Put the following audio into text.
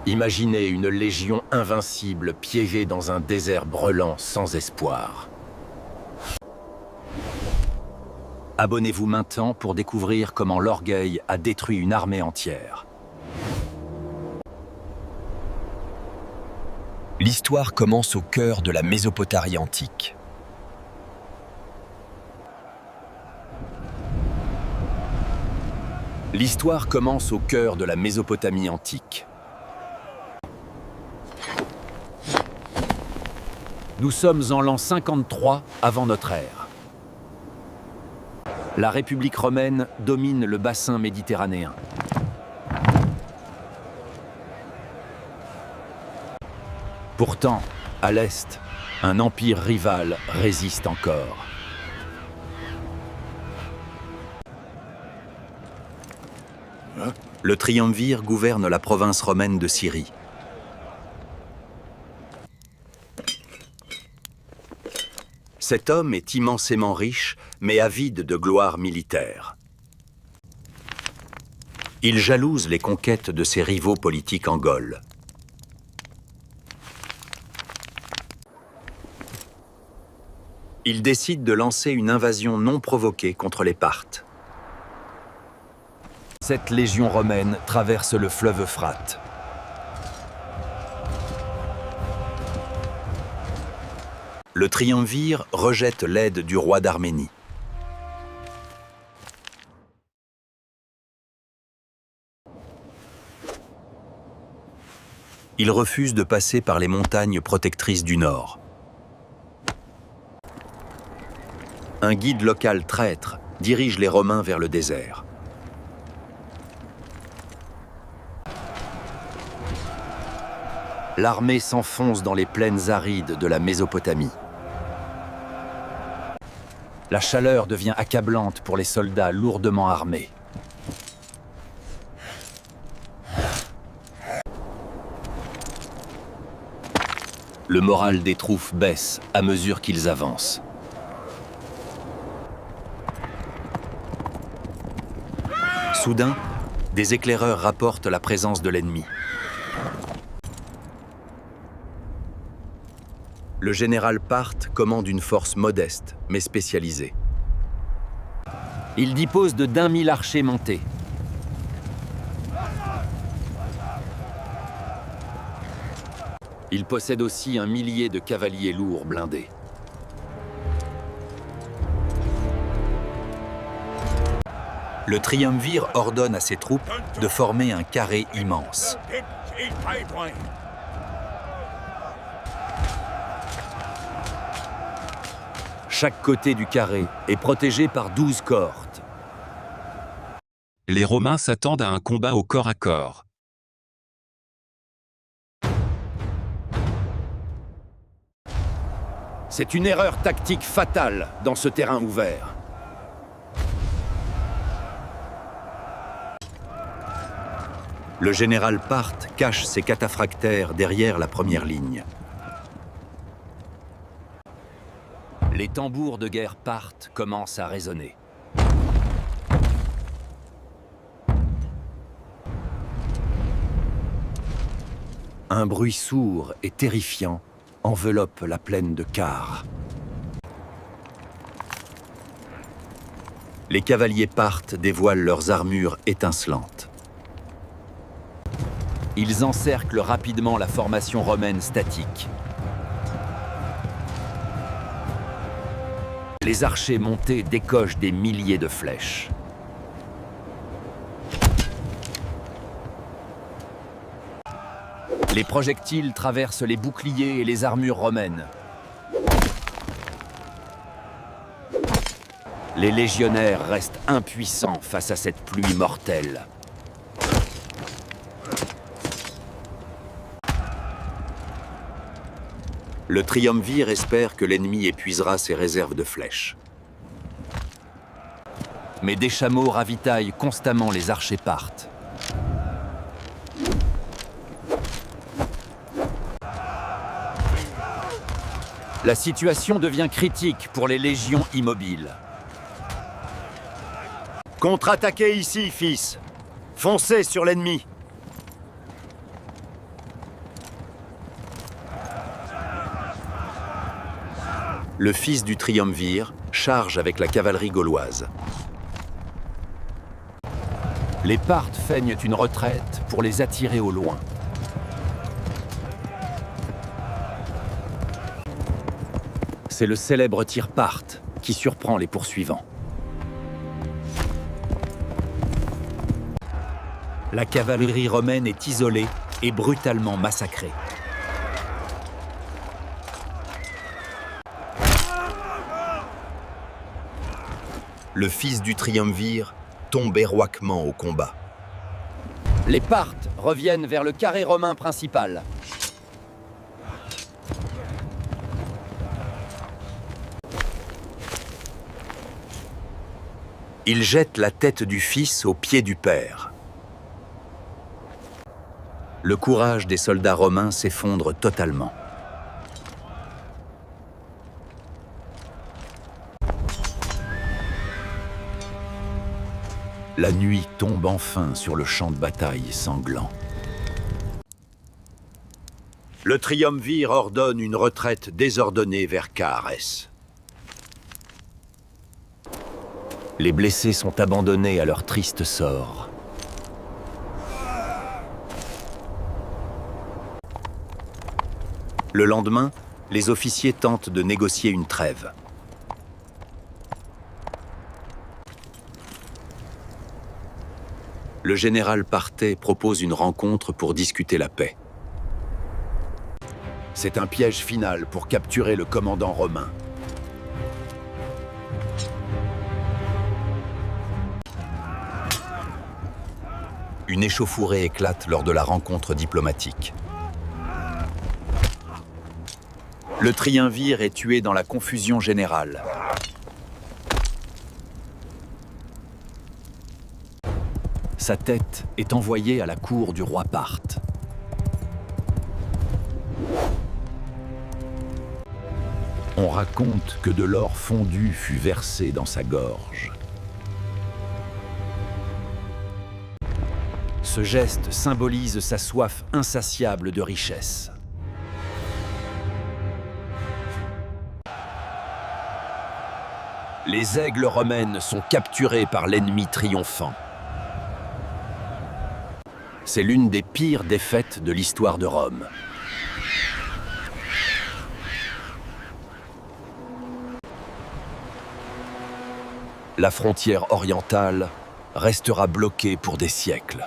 Imaginez une légion invincible piégée dans un désert brûlant sans espoir. Abonnez-vous maintenant pour découvrir comment l'orgueil a détruit une armée entière. L'histoire commence au cœur de la Mésopotamie antique. L'histoire commence au cœur de la Mésopotamie antique. Nous sommes en l'an 53 avant notre ère. La République romaine domine le bassin méditerranéen. Pourtant, à l'est, un empire rival résiste encore. Le triumvir gouverne la province romaine de Syrie. Cet homme est immensément riche, mais avide de gloire militaire. Il jalouse les conquêtes de ses rivaux politiques en Gaule. Il décide de lancer une invasion non provoquée contre les Parthes. Cette légion romaine traverse le fleuve Euphrate. Le triumvir rejette l'aide du roi d'Arménie. Il refuse de passer par les montagnes protectrices du Nord. Un guide local traître dirige les Romains vers le désert. L'armée s'enfonce dans les plaines arides de la Mésopotamie. La chaleur devient accablante pour les soldats lourdement armés. Le moral des troupes baisse à mesure qu'ils avancent. Soudain, des éclaireurs rapportent la présence de l'ennemi. Le général Parthe commande une force modeste, mais spécialisée. Il dispose de d'1 000 archers montés. Il possède aussi 1 millier de cavaliers lourds blindés. Le triumvir ordonne à ses troupes de former un carré immense. Chaque côté du carré est protégé par 12 cohortes. Les Romains s'attendent à un combat au corps à corps. C'est une erreur tactique fatale dans ce terrain ouvert. Le général Parthe cache ses cataphractaires derrière la première ligne. Les tambours de guerre Parthes commencent à résonner. Un bruit sourd et terrifiant enveloppe la plaine de Car. Les cavaliers Parthes dévoilent leurs armures étincelantes. Ils encerclent rapidement la formation romaine statique. Les archers montés décochent des milliers de flèches. Les projectiles traversent les boucliers et les armures romaines. Les légionnaires restent impuissants face à cette pluie mortelle. Le triumvir espère que l'ennemi épuisera ses réserves de flèches. Mais des chameaux ravitaillent constamment les archers Parthes. La situation devient critique pour les légions immobiles. Contre-attaquez ici, fils. Foncez sur l'ennemi. le fils du triumvir charge avec la cavalerie gauloise. Les Parthes feignent une retraite pour les attirer au loin. C'est le célèbre tir parthe qui surprend les poursuivants. La cavalerie romaine est isolée et brutalement massacrée. Le fils du triumvir tombe héroïquement au combat. Les Parthes reviennent vers le carré romain principal. Il jette la tête du fils aux pieds du père. Le courage des soldats romains s'effondre totalement. La nuit tombe enfin sur le champ de bataille sanglant. Le triumvir ordonne une retraite désordonnée vers Caarès. Les blessés sont abandonnés à leur triste sort. Le lendemain, les officiers tentent de négocier une trêve. Le général Parthet propose une rencontre pour discuter la paix. C'est un piège final pour capturer le commandant romain. Une échauffourée éclate lors de la rencontre diplomatique. Le triumvir est tué dans la confusion générale. Sa tête est envoyée à la cour du roi parthe. On raconte que de l'or fondu fut versé dans sa gorge. Ce geste symbolise sa soif insatiable de richesse. Les aigles romaines sont capturées par l'ennemi triomphant. C'est l'une des pires défaites de l'histoire de Rome. La frontière orientale restera bloquée pour des siècles.